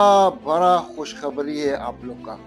बड़ा खुशखबरी है आप लोग का,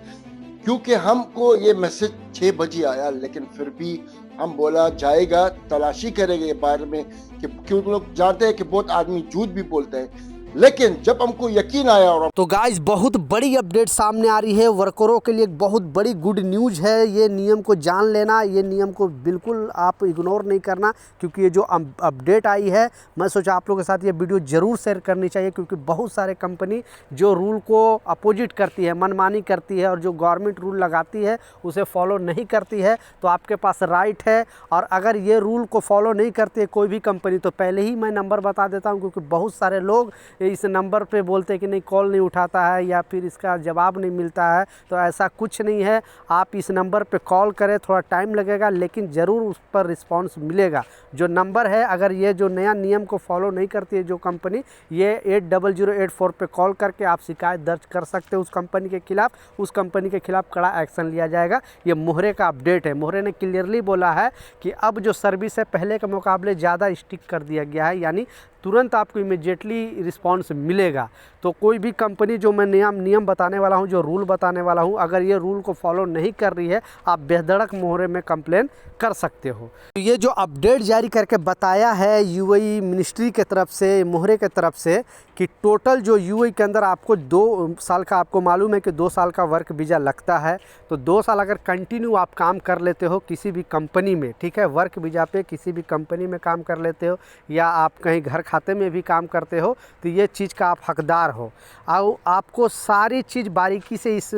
क्योंकि हमको ये मैसेज 6 बजे आया, लेकिन फिर भी हम बोला जाएगा, तलाशी करेंगे ये बारे में कि क्यों लोग जानते हैं कि बहुत आदमी झूठ भी बोलते हैं, लेकिन जब हमको यकीन आया और तो गाइस बहुत बड़ी अपडेट सामने आ रही है। वर्करों के लिए एक बहुत बड़ी गुड न्यूज़ है। ये नियम को जान लेना, ये नियम को बिल्कुल आप इग्नोर नहीं करना, क्योंकि ये जो अपडेट आई है, मैं सोचा आप लोगों के साथ ये वीडियो ज़रूर शेयर करनी चाहिए, क्योंकि बहुत सारे कंपनी जो रूल को अपोजिट करती है, मनमानी करती है और जो गवर्नमेंट रूल लगाती है उसे फॉलो नहीं करती है। तो आपके पास राइट है, और अगर ये रूल को फॉलो नहीं करती है कोई भी कंपनी, तो पहले ही मैं नंबर बता देता हूँ, क्योंकि बहुत सारे लोग इस नंबर पे बोलते हैं कि नहीं कॉल नहीं उठाता है या फिर इसका जवाब नहीं मिलता है। तो ऐसा कुछ नहीं है। आप इस नंबर पे कॉल करें, थोड़ा टाइम लगेगा लेकिन ज़रूर उस पर रिस्पांस मिलेगा। जो नंबर है, अगर ये जो नया नियम को फॉलो नहीं करती है जो कंपनी, ये 80084 पे कॉल करके आप शिकायत दर्ज कर सकते हो उस कंपनी के खिलाफ़। उस कंपनी के खिलाफ़ कड़ा एक्शन लिया जाएगा। ये मोहरे का अपडेट है। मोहरे ने क्लियरली बोला है कि अब जो सर्विस है पहले के मुकाबले ज़्यादा स्टिक कर दिया गया है, यानी तुरंत आपको इमीडिएटली रिस्पांस मिलेगा। तो कोई भी कंपनी जो मैं नियम बताने वाला हूं, जो रूल बताने वाला हूं, अगर ये रूल को फॉलो नहीं कर रही है, आप बेधड़क मोहरे में कंप्लेन कर सकते हो। तो ये जो अपडेट जारी करके बताया है यूएई मिनिस्ट्री के तरफ से, मोहरे के तरफ से, कि टोटल जो यूएई के अंदर आपको 2 साल का, आपको मालूम है कि 2 साल का वर्क वीज़ा लगता है। तो 2 साल अगर कंटिन्यू आप काम कर लेते हो किसी भी कंपनी में, ठीक है, वर्क वीज़ा पे किसी भी कंपनी में काम कर लेते हो, या आप कहीं घर खाते में भी काम करते हो, तो ये चीज़ का आप हकदार हो। और आपको सारी चीज़ बारीकी से इस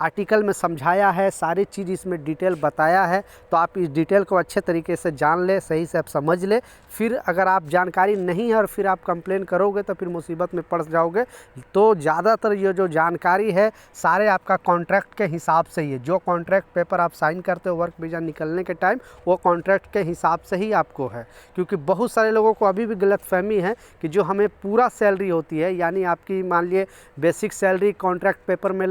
आर्टिकल में समझाया है, सारी चीज़ इसमें डिटेल बताया है। तो आप इस डिटेल को अच्छे तरीके से जान ले, सही से आप समझ ले। फिर अगर आप जानकारी नहीं है और फिर आप कंप्लेन करोगे तो फिर मुसीबत में पड़ जाओगे। तो ज़्यादातर ये जो जानकारी है सारे आपका कॉन्ट्रैक्ट के हिसाब से ही है। जो कॉन्ट्रैक्ट पेपर आप साइन करते हो वर्क वीज़ा निकलने के टाइम, वो कॉन्ट्रैक्ट के हिसाब से ही आपको है। क्योंकि बहुत सारे लोगों को अभी भी गलतफहमी है कि जो हमें पूरा सैलरी होती है, यानी आपकी मान लिए बेसिक सैलरी कॉन्ट्रैक्ट पेपर में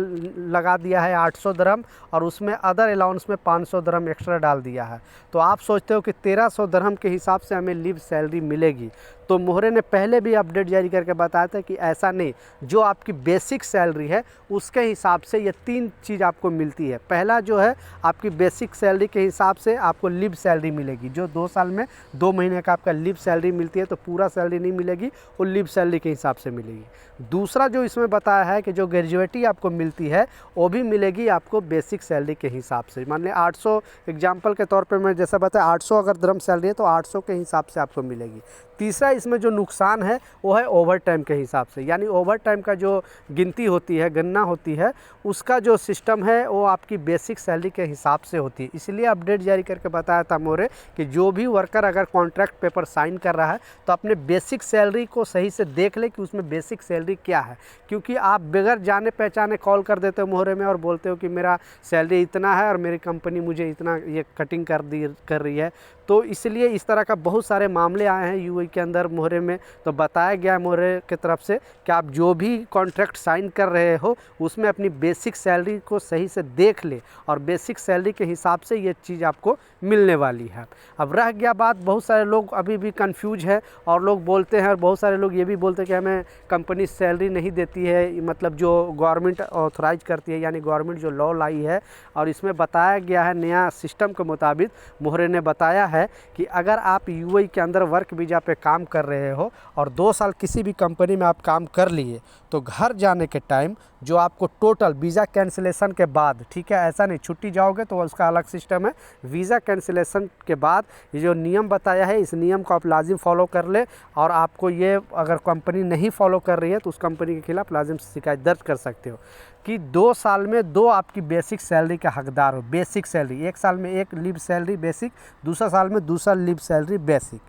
लगा दिया है 800 दरहम, और उसमें अदर अलाउंस में 500 दरहम एक्स्ट्रा डाल दिया है, तो आप सोचते हो कि 1300 दरहम के हिसाब से हमें लीव सैलरी मिलेगी। तो मोहरे ने पहले भी अपडेट जारी करके बताया था कि ऐसा नहीं, जो आपकी बेसिक सैलरी है उसके हिसाब से ये 3 चीज़ आपको मिलती है। पहला जो है, आपकी बेसिक सैलरी के हिसाब से आपको लीव सैलरी मिलेगी, जो 2 साल में 2 महीने का आपका लीव सैलरी मिलती है। तो पूरा सैलरी नहीं मिलेगी, वो लीव सैलरी के हिसाब से मिलेगी। दूसरा जो इसमें बताया है कि जो ग्रेजुएटी आपको मिलती है वो भी मिलेगी आपको बेसिक सैलरी के हिसाब से। मान लें 800, एग्जाम्पल के तौर पे मैं जैसा बताया, 800 अगर दरम सैलरी है तो 800 के हिसाब से आपको मिलेगी। तीसरा इसमें जो नुकसान है वो है ओवर टाइम के हिसाब से, यानी ओवर टाइम का जो गिनती होती है, गणना होती है, उसका जो सिस्टम है वो आपकी बेसिक सैलरी के हिसाब से होती है। इसलिए अपडेट जारी करके बताया था मोरे कि जो भी वर्कर अगर कॉन्ट्रैक्ट पेपर साइन कर रहा है तो अपने बेसिक सैलरी को सही से देख ले कि उसमें बेसिक सैलरी क्या है। क्योंकि आप बगैर जाने पहचाने कॉल कर देते हो मोहरे में और बोलते हो कि मेरा सैलरी इतना है और मेरी कंपनी मुझे इतना ये कटिंग कर रही है। तो इसलिए इस तरह का बहुत सारे मामले आए हैं यूएई के अंदर मोहरे में। तो बताया गया है मोहरे की तरफ से कि आप जो भी कॉन्ट्रैक्ट साइन कर रहे हो उसमें अपनी बेसिक सैलरी को सही से देख ले, और बेसिक सैलरी के हिसाब से ये चीज़ आपको मिलने वाली है। अब रह गया बात, बहुत सारे लोग अभी भी कंफ्यूज है और लोग बोलते हैं, और बहुत सारे लोग ये भी बोलते हैं कि हमें कंपनी सैलरी नहीं देती है, मतलब जो गवर्नमेंट ऑथराइज करती है, यानी गवर्नमेंट जो लॉ लाई है। और इसमें बताया गया है नया सिस्टम के मुताबिक मोहरे ने बताया है कि अगर आप यूएई के अंदर वर्क वीज़ा पे काम कर रहे हो और 2 साल किसी भी कंपनी में आप काम कर लिए, तो घर जाने के टाइम जो आपको टोटल वीज़ा कैंसिलेशन के बाद, ठीक है, ऐसा नहीं छुट्टी जाओगे तो उसका अलग सिस्टम है, वीज़ा कैंसिलेशन के बाद ये जो नियम बताया है इस नियम को आप लाजिम फॉलो कर ले। और आपको ये अगर कंपनी नहीं फॉलो कर रही है तो उस कंपनी के खिलाफ़ लाजिम शिकायत दर्ज कर सकते हो कि 2 साल में 2 आपकी बेसिक सैलरी का हकदार हो। बेसिक सैलरी, 1 साल में 1 लीव सैलरी बेसिक, दूसरा साल में दूसरा लीव सैलरी बेसिक।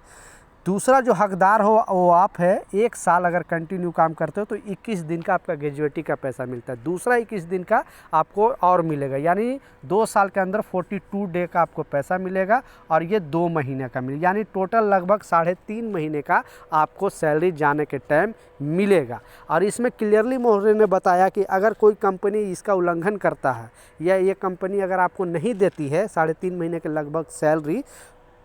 दूसरा जो हकदार हो वो आप है, 1 साल अगर कंटिन्यू काम करते हो तो 21 दिन का आपका ग्रेजुएटी का पैसा मिलता है। दूसरा 21 दिन का आपको और मिलेगा, यानी 2 साल के अंदर 42 डे का आपको पैसा मिलेगा, और ये 2 महीने का मिलेगा, यानी टोटल लगभग 3.5 महीने का आपको सैलरी जाने के टाइम मिलेगा। और इसमें क्लियरली मोहरे ने बताया कि अगर कोई कंपनी इसका उल्लंघन करता है, या ये कंपनी अगर आपको नहीं देती है 3.5 महीने के लगभग सैलरी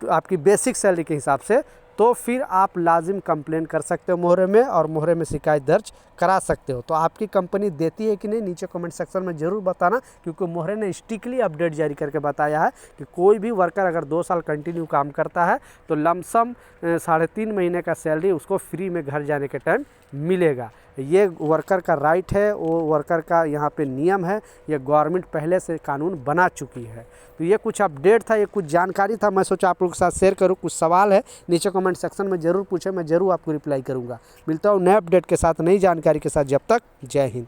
आपकी बेसिक सैलरी के हिसाब से, तो फिर आप लाजिम कंप्लेन कर सकते हो मोहरे में और मोहरे में शिकायत दर्ज करा सकते हो। तो आपकी कंपनी देती है कि नहीं, नीचे कमेंट सेक्शन में ज़रूर बताना, क्योंकि मोहरे ने स्ट्रिक्टली अपडेट जारी करके बताया है कि कोई भी वर्कर अगर 2 साल कंटिन्यू काम करता है तो लमसम 3.5 महीने का सैलरी उसको फ्री में घर जाने के टाइम मिलेगा। ये वर्कर का राइट है, वो वर्कर का यहाँ पे नियम है, ये गवर्नमेंट पहले से कानून बना चुकी है। तो ये कुछ अपडेट था, ये कुछ जानकारी था, मैं सोचा आप लोगों के साथ शेयर करूँ। कुछ सवाल है नीचे कमेंट सेक्शन में ज़रूर पूछें, मैं ज़रूर आपको रिप्लाई करूँगा। मिलता हूँ नए अपडेट के साथ, नई जानकारी के साथ। जब तक जय हिंद।